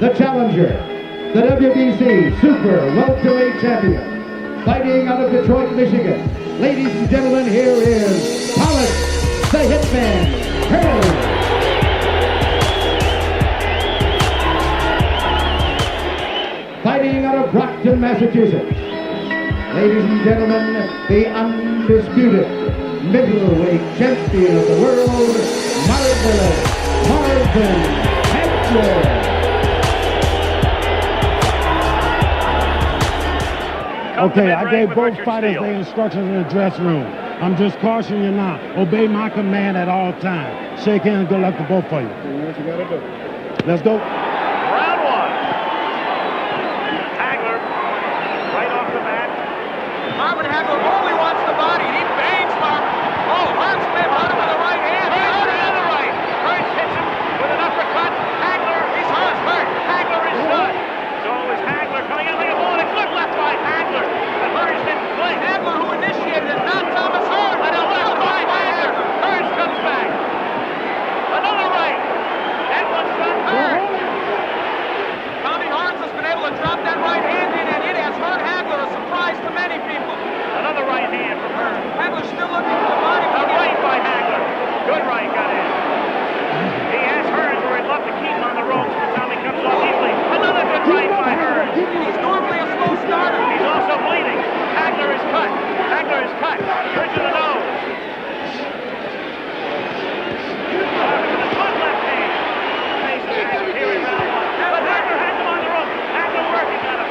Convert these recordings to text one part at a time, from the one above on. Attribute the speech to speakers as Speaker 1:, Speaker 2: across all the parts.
Speaker 1: the challenger, the WBC Super Welterweight Champion, fighting out of Detroit, Michigan. Ladies and gentlemen, here is Thomas the Hitman Hearns. Fighting out of Brockton, Massachusetts. Ladies and gentlemen, the undisputed middleweight champion of the world, Marvin Hagler.
Speaker 2: Okay, I gave both fighters their instructions in the dressing room. I'm just cautioning you now. Obey my command at all times. Shake hands, good luck to both of you.
Speaker 3: What you gotta do?
Speaker 2: Let's go.
Speaker 4: Round one. Hagler, right off the mat.
Speaker 5: Marvin Hagler only wants the body, and he bangs Marvin. Oh, Hearns may have hurt him with the right hand. He hurt him on the right.
Speaker 4: Hearns hits him with an uppercut. Hagler, he's hurt. Hagler is done. So it was Hagler coming in like a bullet. A good left by Hagler. But Hearns didn't play.
Speaker 5: Hagler, who initiated it, not Thomas Hearns.
Speaker 4: And a left by Hagler. Hearns comes back. Another right. That one's done. Hearns.
Speaker 5: Tommy Hearns has been able to drop that right hand in, and it has hurt Hagler, a surprise to many people.
Speaker 4: Another right hand from Hearns.
Speaker 5: Hagler's still looking for the body.
Speaker 4: A right by Hagler. Good right got in. He has Hearns where he'd love to keep him on the ropes, but Tommy comes off easily. Another good right by Hearns.
Speaker 5: He's normally a slow starter.
Speaker 4: He's also bleeding. Hagler is cut. Hagler is cut. Bridge of the nose. With a good left hand. Face of Hagler here in round one. But Hagler has him on the rope. Hagler working on him.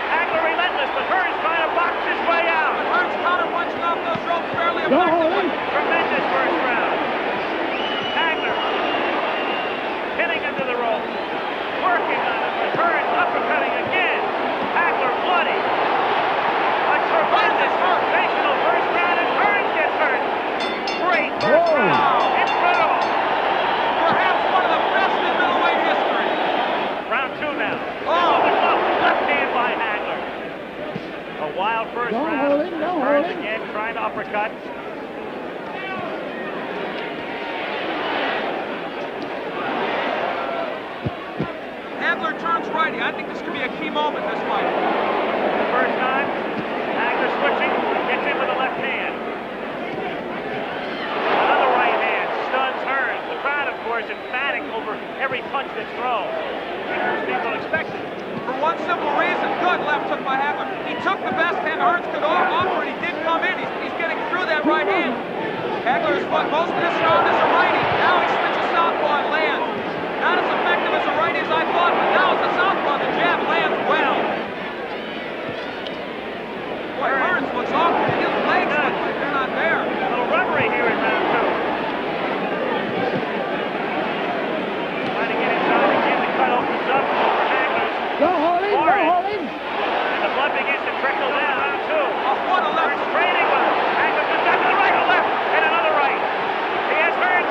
Speaker 4: Hagler relentless, but Hearns trying to box his way out.
Speaker 5: Hearns counter-punched off those ropes fairly effectively.
Speaker 4: Tremendous first round. Hagler hitting into the rope. Working on him. But Hearns uppercutting again. Hagler bloody. A tremendous sensational first round as Hearns gets hurt. Great first round. Incredible.
Speaker 5: Perhaps one of the best in middleweight history.
Speaker 4: Round two now.
Speaker 5: Oh.
Speaker 4: Left hand by Hagler. A wild first round. Hearns again trying to uppercut.
Speaker 5: Hagler turns righty. I think this could be a key moment, this fight.
Speaker 4: The first time, Hagler switching, gets in with the left hand. Another right hand, stuns Hearns. The crowd, of course, emphatic over every punch that's thrown. Most people expect it.
Speaker 5: For one simple reason, good left hook by Hagler. He took the best hand Hearns could offer, and he did come in. He's getting through that right hand. Hagler has fought most of this round as a righty. Now he switches southpaw and lands. Not as effective as a righty as I thought, but now as a southpaw, the jab lands well. Boy, Hearns looks awkward. His legs look like they're not there.
Speaker 4: A little rubbery here in round two. Trying to get inside again. The cut opens up over Hagler's forehead. And the blood begins to trickle down. Round two.
Speaker 5: What a left.
Speaker 4: Hearns trading with him. Hagler goes back to the right, a left, and another right. He has Hearns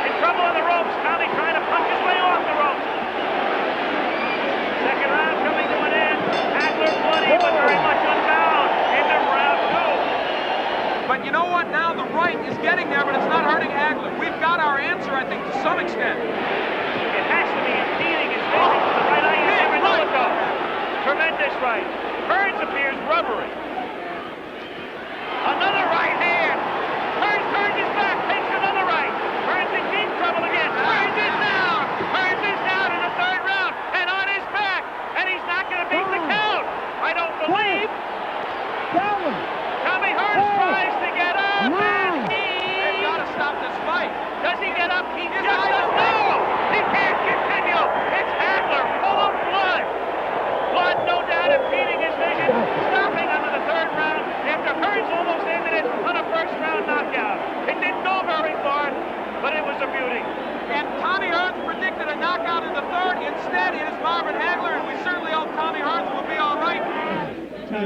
Speaker 4: in trouble on the ropes. Tommy trying to punch his way off the ropes. Second round coming to an end. Hagler bloody, but very much unbound into round two.
Speaker 5: But you know what? Now the right is getting there, but it's not hurting Hagler. We've got our answer, I think, to some extent.
Speaker 4: It has to be impeding his vision to the right eye. You never know it though. Tremendous right. Hearns appears rubbery. Another right hand. Hearns turns his back, takes another right. Hearns in deep trouble again. Hearns is down. Hearns is down in the third round and on his back. And he's not going to beat the count. I don't believe. Tommy Hearns tries to get up. And
Speaker 5: They've got to stop this fight.
Speaker 4: does he get up? He just doesn't know. He can't continue. It's Hagler full of blood. Blood, no doubt, impeding his vision. Stopping under the third round after Hearns almost ended it on a first round knockout. It didn't go very far, but it was a beauty.
Speaker 5: And Tommy Hearns predicted a knockout in the third. Instead, it is Marvin Hagler, and we certainly hope Tommy Hearns will be all right.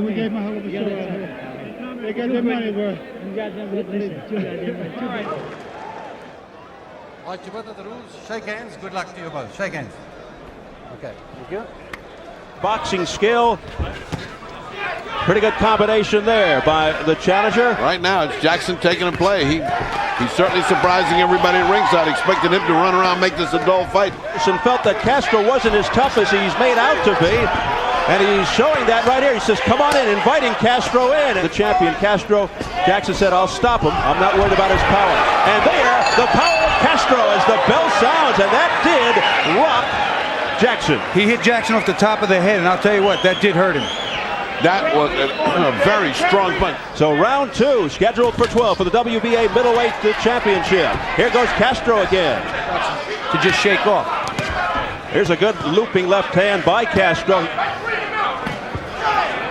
Speaker 2: We gave my whole show out here. They got their money worth.
Speaker 5: All right.
Speaker 6: Right, you both know the rules. Shake hands. Good luck to you both. Shake hands. Okay. Thank you.
Speaker 7: Boxing skill. Pretty good combination there by the challenger.
Speaker 3: Right now, it's Jackson taking a play. He He's certainly surprising everybody at ringside, expecting him to run around and make this a dull fight.
Speaker 7: And felt that Castro wasn't as tough as he's made out to be. And he's showing that right here. He says, come on in, inviting Castro in. And the champion, Castro, Jackson said, I'll stop him. I'm not worried about his power. And there, the power of Castro as the bell sounds. And that did rock Jackson.
Speaker 8: He hit Jackson off the top of the head, and I'll tell you what, that did hurt him.
Speaker 3: That was a very strong punch.
Speaker 7: So round 2, scheduled for 12 for the WBA Middleweight Championship. Here goes Castro again.
Speaker 8: To just shake off.
Speaker 7: Here's a good looping left hand by Castro.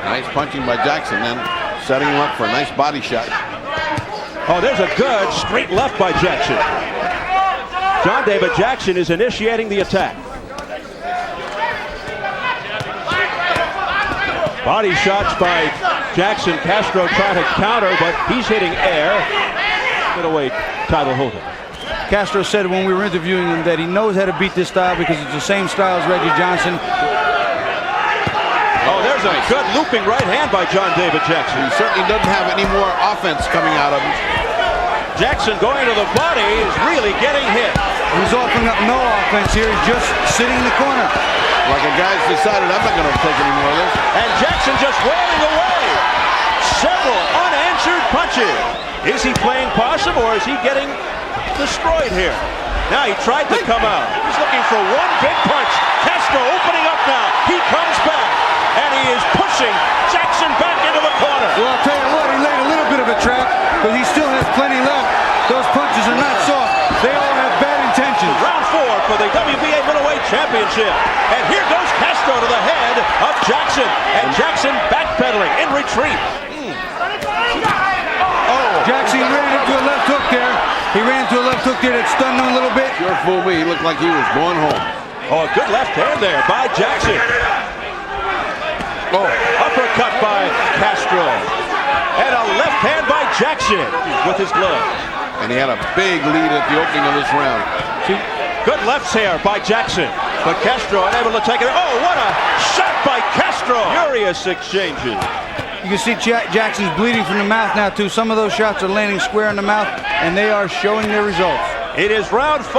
Speaker 3: Nice punching by Jackson, then setting him up for a nice body shot.
Speaker 7: Oh, there's a good straight left by Jackson. John David Jackson is initiating the attack. Body shots by Jackson. Castro trying to counter, but he's hitting air. Middleweight title holder.
Speaker 8: Castro said when we were interviewing him that he knows how to beat this style because it's the same style as Reggie Johnson.
Speaker 7: Oh, there's a good looping right hand by John David Jackson.
Speaker 3: He certainly doesn't have any more offense coming out of him.
Speaker 7: Jackson going to the body is really getting hit.
Speaker 8: He's offering up no offense here. He's just sitting in the corner.
Speaker 3: Like a guy's decided, I'm not going to take any more of this.
Speaker 7: And Jackson just rolling away. Several unanswered punches. Is he playing possum or is he getting destroyed here? Now he tried to come out. He's looking for one big punch. Castro opening up now. He comes back. And he is pushing Jackson back into the corner.
Speaker 8: Well, I'll tell you what, he laid a little bit of a trap, but he still has plenty left. Those punches are not soft. They all have bad intentions.
Speaker 7: Round 4 for the WBA Middleweight Championship. And here goes Castro to the head of Jackson. And Jackson backpedaling in retreat.
Speaker 8: Oh, Jackson ran into a left hook there. He ran into a left hook there that stunned him a little bit.
Speaker 3: Sure fooled me. He looked like he was going home.
Speaker 7: Oh, a good left hand there by Jackson. Oh, uppercut by Castro. And a left hand by Jackson with his glove.
Speaker 3: And he had a big lead at the opening of this round.
Speaker 7: Good lefts here by Jackson. But Castro unable to take it. Oh, what a shot by Castro. Furious exchanges.
Speaker 8: You can see Jackson's bleeding from the mouth now, too. Some of those shots are landing square in the mouth, and they are showing their results.
Speaker 7: It is round 5.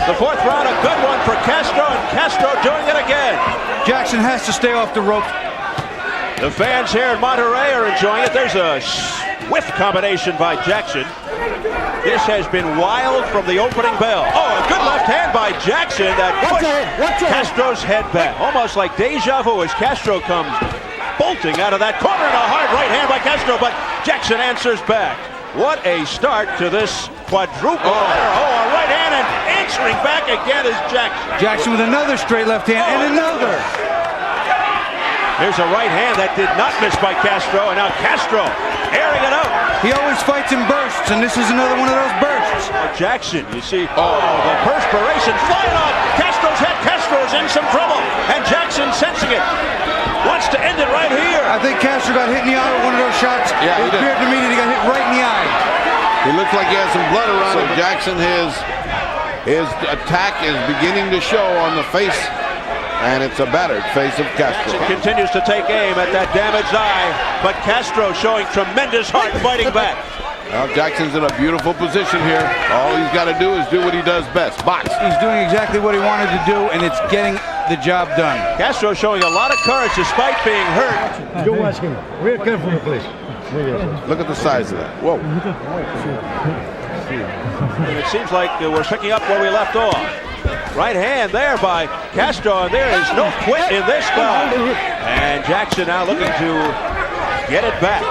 Speaker 7: The 4th round, a good one for Castro, and Castro doing it again.
Speaker 8: Jackson has to stay off the rope.
Speaker 7: The fans here in Monterey are enjoying it. There's a swift combination by Jackson. This has been wild from the opening bell. Oh, a good left hand by Jackson that pushed Castro's head back. Almost like deja vu as Castro comes bolting out of that corner, and a hard right hand by Castro, but Jackson answers back. What a start to this quadruple. Oh, a right hand, and answering back again is Jackson.
Speaker 8: Jackson with another straight left hand and another.
Speaker 7: There's a right hand that did not miss by Castro, and now Castro airing it out.
Speaker 8: He always fights in bursts, and this is another one of those bursts.
Speaker 7: Jackson, you see, the perspiration flying off Castro's head. Castro is in some trouble, and Jackson sensing it. Wants to end it right here.
Speaker 8: I think Castro got hit in the eye with one of those shots.
Speaker 3: Yeah,
Speaker 8: it appeared to me that he got hit right in the eye.
Speaker 3: He looks like he has some blood around him. Jackson, his attack is beginning to show on the face, and it's a battered face of Castro.
Speaker 7: Jackson continues to take aim at that damaged eye, but Castro showing tremendous heart fighting back.
Speaker 3: Well, Jackson's in a beautiful position here. All he's got to do is do what he does best, box.
Speaker 8: He's doing exactly what he wanted to do, and it's getting the job done.
Speaker 7: Castro showing a lot of courage despite being hurt.
Speaker 2: Go watch him. Real careful, please.
Speaker 3: Look at the size of that. Whoa.
Speaker 7: And it seems like we're picking up where we left off. Right hand there by Castro, and there is no quit in this guy. And Jackson now looking to get it back.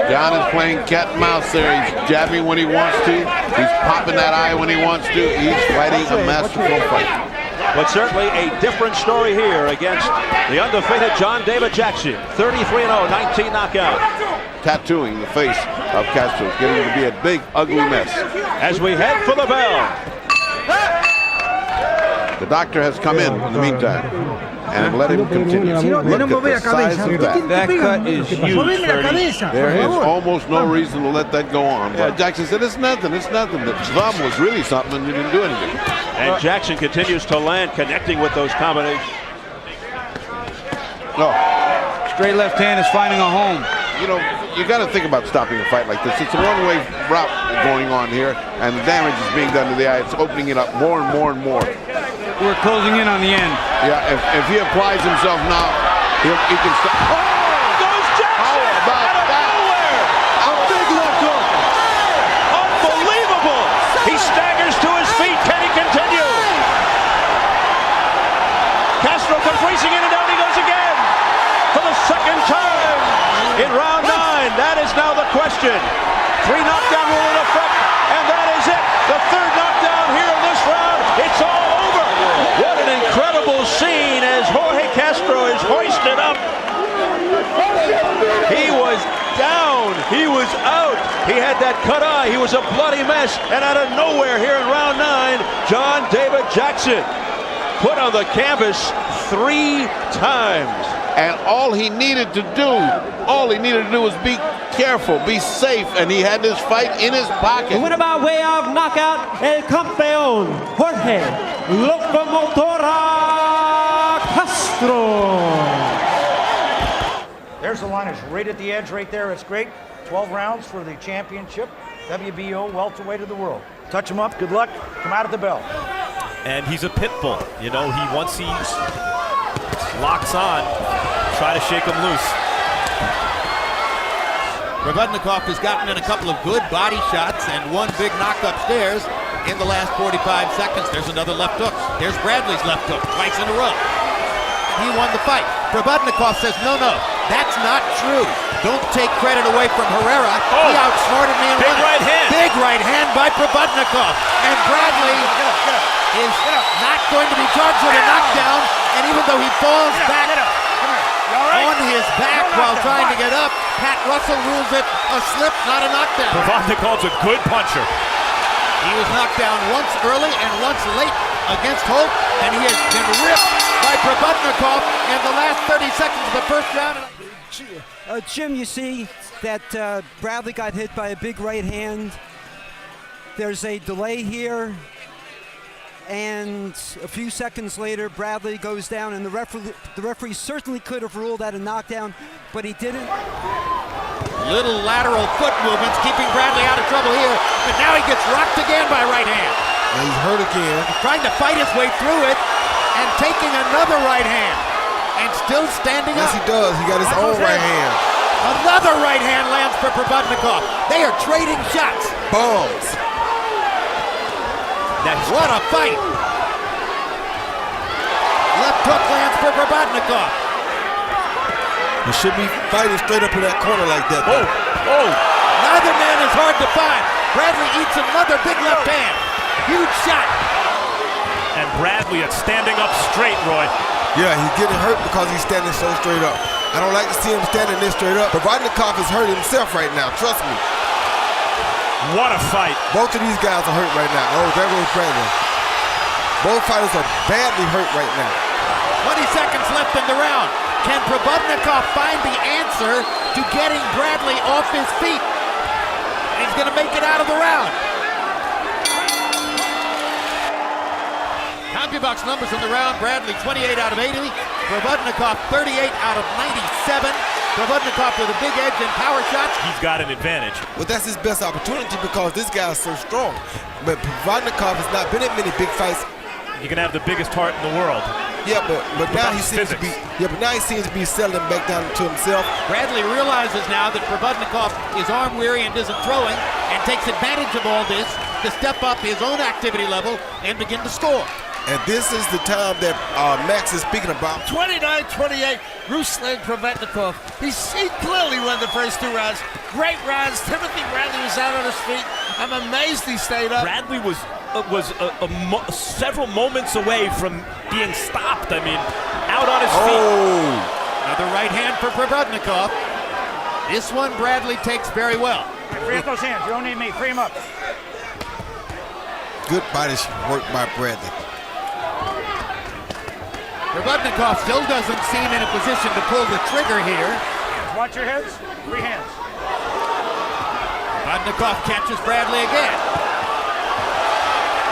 Speaker 3: John is playing cat and mouse there. He's jabbing when he wants to. He's popping that eye when he wants to. He's fighting a masterful fight.
Speaker 7: But certainly a different story here against the undefeated John David Jackson. 33-0, 19 knockout.
Speaker 3: Tattooing the face of Castro, getting to be a big, ugly mess.
Speaker 7: As we head for the bell.
Speaker 3: The doctor has come in the meantime and let him continue. Look at the size of that.
Speaker 8: That cut is huge.
Speaker 3: There is almost no reason to let that go on. But Jackson said, it's nothing, it's nothing. The thumb was really something and you didn't do anything.
Speaker 7: And Jackson continues to land, connecting with those combinations.
Speaker 3: No.
Speaker 8: Straight left hand is finding a home.
Speaker 3: You know, you got to think about stopping a fight like this. It's a one-way route going on here, and the damage is being done to the eye. It's opening it up more and more and more.
Speaker 8: We're closing in on the end.
Speaker 3: Yeah, if he applies himself now, he can stop.
Speaker 7: Oh, goes Jackson!
Speaker 3: How about
Speaker 7: out of
Speaker 3: that?
Speaker 7: nowhere!
Speaker 8: A big left hook.
Speaker 7: Unbelievable! He staggers to his feet. Can he continue? Castro comes racing in, and down he goes again for the second time in round 9. That is now the question. 3 knockdown rule in effect, and that is it. The 3rd knockdown here in this round. It's all over. What an incredible scene as Jorge Castro is hoisted up. He was down. He was out. He had that cut eye. He was a bloody mess. And out of nowhere here in round 9, John David Jackson put on the canvas 3 times.
Speaker 3: And all he needed to do was be careful, be safe, and he had this fight in his pocket.
Speaker 9: The winner by way of knockout, el campeón, Jorge Locomotora Castro.
Speaker 10: There's the line. It's right at the edge right there. It's great. 12 rounds for the championship. WBO welterweight of the world. Touch him up. Good luck. Come out at the bell.
Speaker 11: And he's a pit bull. You know, once he locks on, try to shake him loose.
Speaker 12: Prabodnikov has gotten in a couple of good body shots and one big knock upstairs in the last 45 seconds. There's another left hook. There's Bradley's left hook twice in a row. He won the fight. Prabodnikov says, no, that's not true. Don't take credit away from Herrera. He outsmarted me and won.
Speaker 11: Right hand.
Speaker 12: Big right hand by Prabodnikov. And Bradley is not going to be charged with a knockdown. And even though he falls back on his back while trying to get up, Pat Russell rules it a slip, not a knockdown.
Speaker 11: Prabodnikov's a good puncher.
Speaker 12: He was knocked down once early and once late against Hope, and he has been ripped by Prabodnikov in the last 30 seconds of the first round.
Speaker 9: Jim, you see that Bradley got hit by a big right hand. There's a delay here. And a few seconds later, Bradley goes down, and the referee certainly could have ruled that a knockdown, but he didn't.
Speaker 12: Little lateral foot movements keeping Bradley out of trouble here, but now he gets rocked again by right hand.
Speaker 13: And he's hurt again.
Speaker 12: He's trying to fight his way through it and taking another right hand and still standing up.
Speaker 13: Yes, he does. He got his own right hand.
Speaker 12: Another right hand lands for Prabodnikov. They are trading shots.
Speaker 13: Bombs.
Speaker 12: What a fight! Left hook lands for Prabodnikov.
Speaker 13: He should be fighting straight up in that corner like that.
Speaker 12: Neither man is hard to find. Bradley eats another big left hand. Huge shot.
Speaker 11: And Bradley is standing up straight, Roy.
Speaker 13: Yeah, he's getting hurt because he's standing so straight up. I don't like to see him standing this straight up. Prabodnikov is hurt himself right now, trust me.
Speaker 11: What a fight.
Speaker 13: Both of these guys are hurt right now. Oh, there goes Bradley. Both fighters are badly hurt right now.
Speaker 12: 20 seconds left in the round. Can Prabodnikov find the answer to getting Bradley off his feet? And he's going to make it out of the round. CompuBox numbers in the round. Bradley 28 out of 80. Prabodnikov 38 out of 97. Prabodnikov with a big edge in power shots.
Speaker 11: He's got an advantage.
Speaker 13: Well, that's his best opportunity because this guy is so strong. But Prabodnikov has not been in many big fights.
Speaker 11: He can have the biggest heart in the world.
Speaker 13: Yeah, but now he seems to be. Yeah, but now he seems to be settling back down to himself.
Speaker 12: Bradley realizes now that Prabodnikov is arm weary and isn't throwing, and takes advantage of all this to step up his own activity level and begin to score.
Speaker 13: And this is the time that Max is speaking about.
Speaker 14: 29-28, Ruslan Prabodnikov. He clearly won the first 2 rounds. Great rounds. Timothy Bradley was out on his feet. I'm amazed he stayed up.
Speaker 11: Bradley was several moments away from being stopped. I mean, out on his feet.
Speaker 12: Another right hand for Prabodnikov. This one Bradley takes very well.
Speaker 10: Free up those hands. You don't need me. Free him up.
Speaker 13: Good body work by Bradley.
Speaker 12: Prabodnikov still doesn't seem in a position to pull the trigger here.
Speaker 10: Watch your heads. Free hands.
Speaker 12: Prabodnikov catches Bradley again.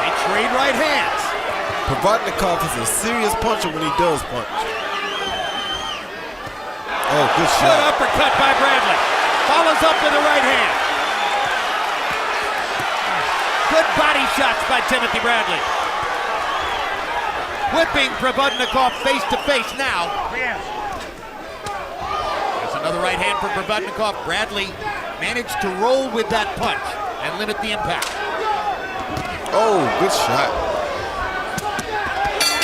Speaker 12: They trade right hands.
Speaker 13: Prabodnikov is a serious puncher when he does punch. Oh, good shot.
Speaker 12: Good uppercut by Bradley. Follows up with a right hand. Good body shots by Timothy Bradley. Whipping Probudnikov face to face now. There's another right hand for Probudnikov. Bradley managed to roll with that punch and limit the impact.
Speaker 13: Oh, good shot.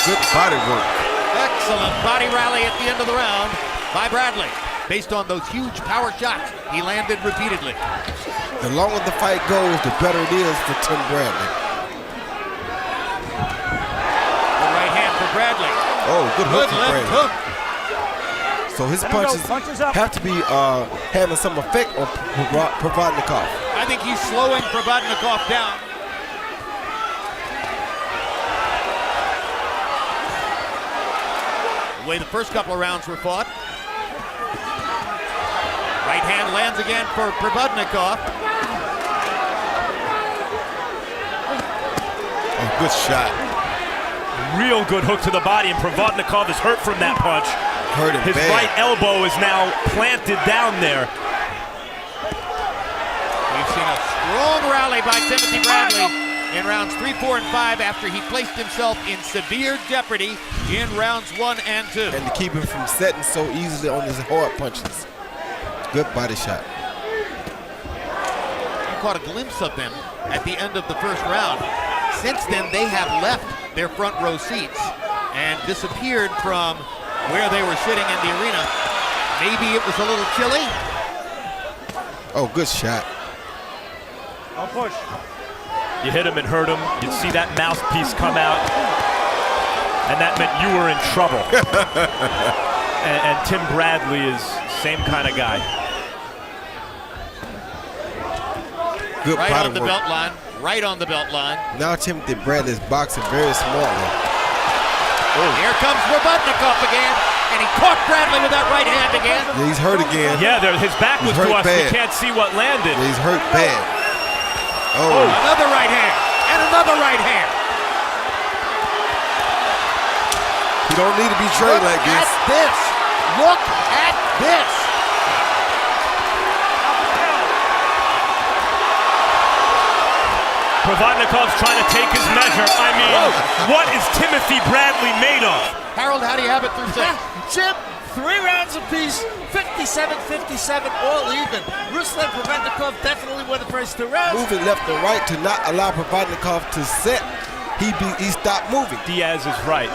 Speaker 13: Good body work.
Speaker 12: Excellent body rally at the end of the round by Bradley. Based on those huge power shots he landed repeatedly.
Speaker 13: The longer the fight goes, the better it is for Tim Bradley.
Speaker 12: The right hand for Bradley.
Speaker 13: Oh, good hook for
Speaker 12: left
Speaker 13: Bradley.
Speaker 12: hook.
Speaker 13: So his punches have to be having some effect on Probudnikov.
Speaker 12: I think he's slowing Probudnikov down. The way the first couple of rounds were fought. Right hand lands again for Probudnikov.
Speaker 13: Oh, good shot.
Speaker 11: Real good hook to the body, and Probudnikov is hurt from that punch.
Speaker 13: Hurt him
Speaker 11: His
Speaker 13: bad.
Speaker 11: right elbow is now planted down there.
Speaker 12: We've seen a strong rally by Timothy Bradley in rounds 3, 4, and 5 after he placed himself in severe jeopardy in rounds 1 and 2.
Speaker 13: And to keep him from setting so easily on his hard punches. Good body shot.
Speaker 12: You caught a glimpse of them at the end of the first round. Since then, they have left their front row seats and disappeared from where they were sitting in the arena. Maybe it was a little chilly.
Speaker 13: Oh, good shot.
Speaker 10: Don't push.
Speaker 11: You hit him and hurt him. You'd see that mouthpiece come out, and that meant you were in trouble. and Tim Bradley is same kind of guy.
Speaker 13: Good
Speaker 12: right
Speaker 13: body
Speaker 12: on the
Speaker 13: work.
Speaker 12: belt line. Right on the belt line.
Speaker 13: Now Timothy Bradley is boxing very smartly.
Speaker 12: Here comes Probudnikov again, and he caught Bradley with that right hand again.
Speaker 13: Yeah, he's hurt again.
Speaker 11: Yeah, his back was
Speaker 13: He's
Speaker 11: to
Speaker 13: hurt
Speaker 11: us. We
Speaker 13: bad.
Speaker 11: can't see what landed.
Speaker 13: Yeah, he's hurt bad.
Speaker 12: Oh, another right hand, and another right hand.
Speaker 13: He don't need to be trained like this.
Speaker 12: Look at this. Look at this.
Speaker 11: Probudnikov's trying to take his measure. I mean, what is Timothy Bradley made of?
Speaker 12: Harold, how do you have it through 6?
Speaker 14: Jim, 3 rounds apiece, 57-57, all even. Ruslan Probudnikov definitely won the first 2 rounds.
Speaker 13: Moving left and right to not allow Probudnikov to set. He stopped moving.
Speaker 11: Diaz is right.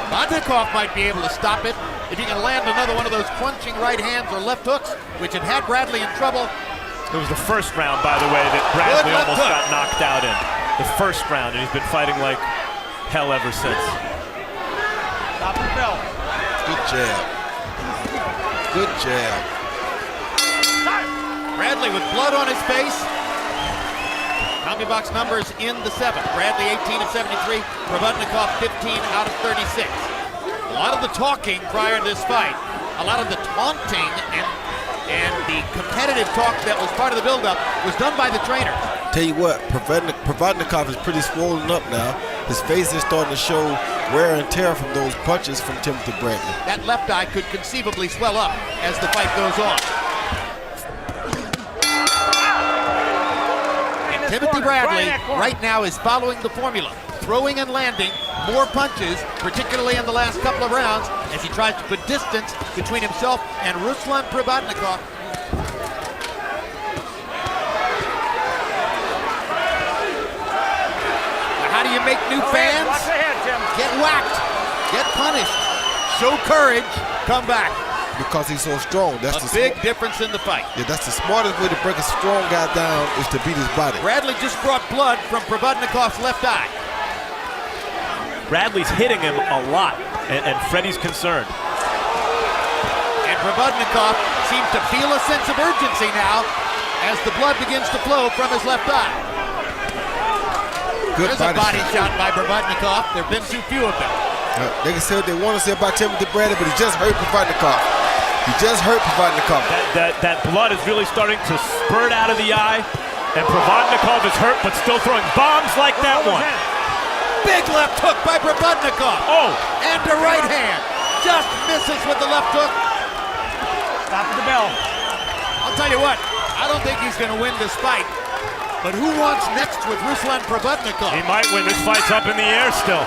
Speaker 12: Probudnikov might be able to stop it if he can land another one of those crunching right hands or left hooks, which had Bradley in trouble.
Speaker 11: It was the first round, by the way, that Bradley almost got knocked out in. The first round, and he's been fighting like hell ever since.
Speaker 12: Top of the belt.
Speaker 13: Good jab. Good jab.
Speaker 12: Bradley with blood on his face. CompuBox numbers in the 7th. Bradley 18 of 73. Probudnikov 15 out of 36. A lot of the talking prior to this fight, a lot of the taunting and the competitive talk that was part of the buildup was done by the trainer.
Speaker 13: Tell you what, Probudnikov is pretty swollen up now. His face is starting to show wear and tear from those punches from Timothy Bradley.
Speaker 12: That left eye could conceivably swell up as the fight goes on. And Timothy Bradley right now is following the formula, throwing and landing more punches, particularly in the last couple of rounds, as he tries to put distance between himself and Ruslan Probudnikov. How do you make new fans? Get whacked, get punished, show courage, come back.
Speaker 13: Because he's so strong. That's
Speaker 12: a big difference in the fight.
Speaker 13: Yeah, that's the smartest way to break a strong guy down is to beat his body.
Speaker 12: Bradley just brought blood from Probudnikov's left eye.
Speaker 11: Bradley's hitting him a lot, and Freddie's concerned.
Speaker 12: And Probudnikov seems to feel a sense of urgency now as the blood begins to flow from his left eye.
Speaker 13: Good
Speaker 12: There's a body shot by Probudnikov. There have been too few of them.
Speaker 13: They can say what they want to say about Timothy Bradley, but he just hurt Probudnikov. He just hurt Probudnikov.
Speaker 11: That blood is really starting to spurt out of the eye, and Probudnikov is hurt, but still throwing bombs like that one.
Speaker 12: Big left hook by Probudnikov.
Speaker 11: Oh!
Speaker 12: And a right hand. Just misses with the left hook.
Speaker 10: Top of the bell.
Speaker 12: On I'll tell you what, I don't think he's going to win this fight. But who wants next with Ruslan Probodnikov?
Speaker 11: He might win. This fight's up in the air still.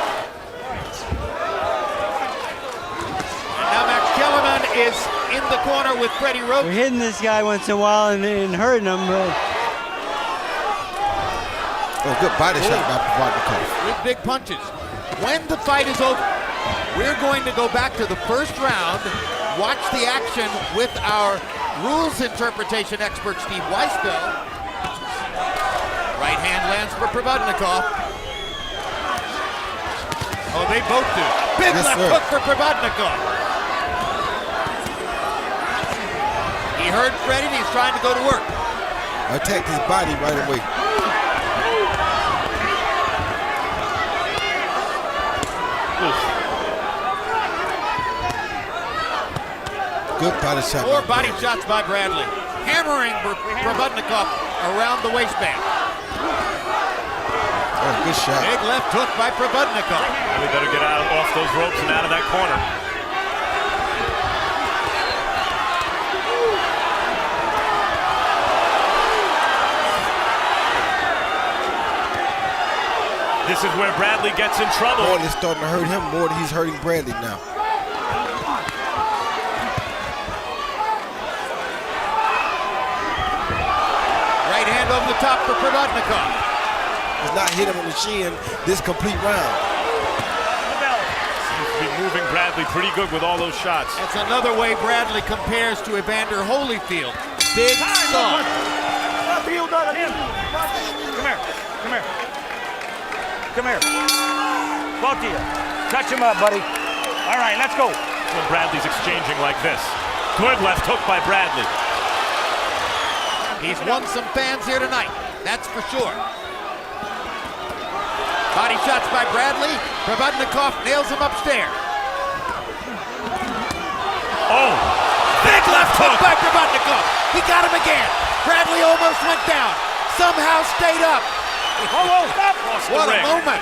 Speaker 12: And now Max Kellerman is in the corner with Freddie Roach.
Speaker 15: We're hitting this guy once in a while and hurting him, but...
Speaker 13: Oh, good body shot by Probodnikov.
Speaker 12: With big punches. When the fight is over, we're going to go back to the first round, watch the action with our rules interpretation expert, Steve Weisfeld. Right hand lands for Probodnikov. Oh, they both do. Big left hook for Probodnikov. He heard Freddie and he's trying to go to work.
Speaker 13: Attacked his body right away. Good body shot.
Speaker 12: More body shots by Bradley. Hammering Probodnikov around the waistband.
Speaker 13: Oh, good shot.
Speaker 12: Big left hook by Probodnikov.
Speaker 11: We better get off those ropes and out of that corner. This is where Bradley gets in trouble.
Speaker 13: Boy, it's starting to hurt him more than he's hurting Bradley now.
Speaker 12: Right hand over the top for Probodnikov.
Speaker 13: He's not hit him on the chin this complete round.
Speaker 11: Seems to be moving Bradley pretty good with all those shots.
Speaker 12: That's another way Bradley compares to Evander Holyfield. Big strong.
Speaker 10: Come here. Come here. Come here. Both of you. Touch him up, buddy. All right, let's go.
Speaker 11: When Bradley's exchanging like this. Good left hook by Bradley.
Speaker 12: He's won some fans here tonight, that's for sure. Body shots by Bradley. Probodnikov nails him upstairs.
Speaker 11: Oh,
Speaker 12: big left hook by Probodnikov. He got him again. Bradley almost went down. Somehow stayed up.
Speaker 10: Whoa, stop.
Speaker 12: What a moment.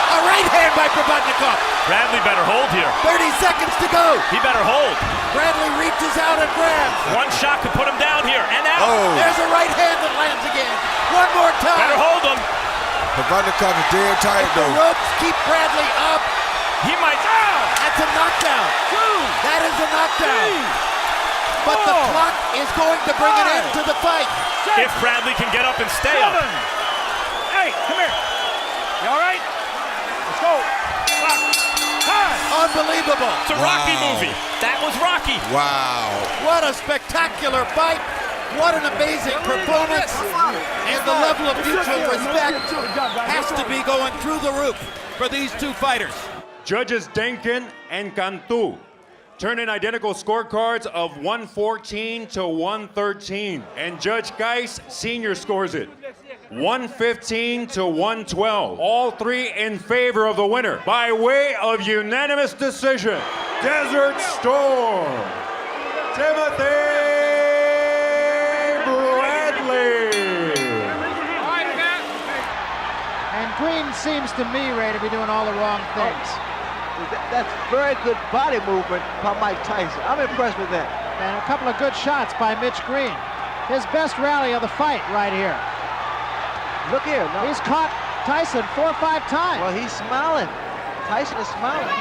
Speaker 12: A right hand by Probodnikov.
Speaker 11: Bradley better hold here.
Speaker 12: 30 seconds to go.
Speaker 11: He better hold.
Speaker 12: Bradley reaches out and grabs.
Speaker 11: One shot could put him down here and out.
Speaker 13: Oh.
Speaker 12: There's a right hand that lands again. One more time.
Speaker 11: Better hold him.
Speaker 13: Probodnikov is dead tired though.
Speaker 12: The ropes keep Bradley up.
Speaker 11: He might.
Speaker 12: That's a knockdown. That is a knockdown. But the clock is going to bring an end to the fight.
Speaker 11: If Bradley can get up and stay up.
Speaker 10: Hey, come here. You all right? Let's go.
Speaker 12: Unbelievable.
Speaker 11: It's a Rocky movie. That was Rocky.
Speaker 13: Wow.
Speaker 12: What a spectacular fight. What an amazing performance. And the level of mutual respect has to be going through the roof for these two fighters.
Speaker 16: Judges Denkin and Cantu turn in identical scorecards of 114 to 113. And Judge Geis Sr. scores it 115 to 112. All three in favor of the winner by way of unanimous decision. Desert Storm, Timothy Bradley.
Speaker 17: And Green seems to me, Ray, to be doing all the wrong things.
Speaker 18: That's very good body movement by Mike Tyson. I'm impressed with that.
Speaker 17: And a couple of good shots by Mitch Green. His best rally of the fight right here.
Speaker 18: Look here. No.
Speaker 17: He's caught Tyson 4 or 5 times.
Speaker 18: Well, he's smiling. Tyson is smiling.